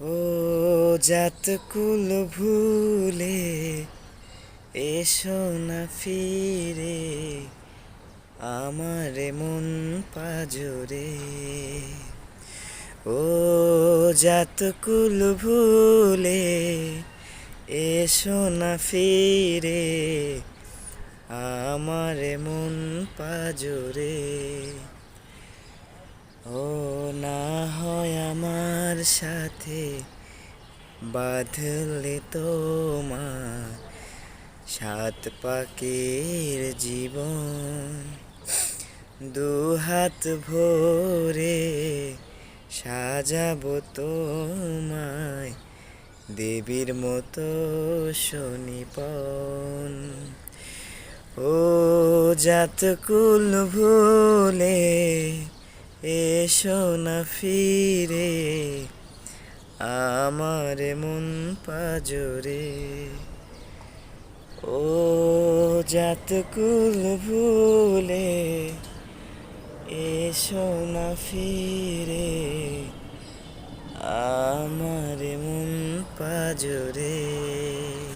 ও জাতকুল ভুলে এসো না ফিরে আমার মন পাজরে। ও জাতকুল ভুলে এসো না ফিরে আমার মন পাজরে। ও না হয় আমার সাথে বাঁধলে তোমার সাত পাকের জীবন, দুহাত ভরে সাজাবো তোমায় দেবীর মতো শনিপন। ও জাতকুল ভুলে এসো না ফিরে আমার মন পাজরে। ও জাতকুল ভুলে এসো না ফিরে আমার মন পাজরে।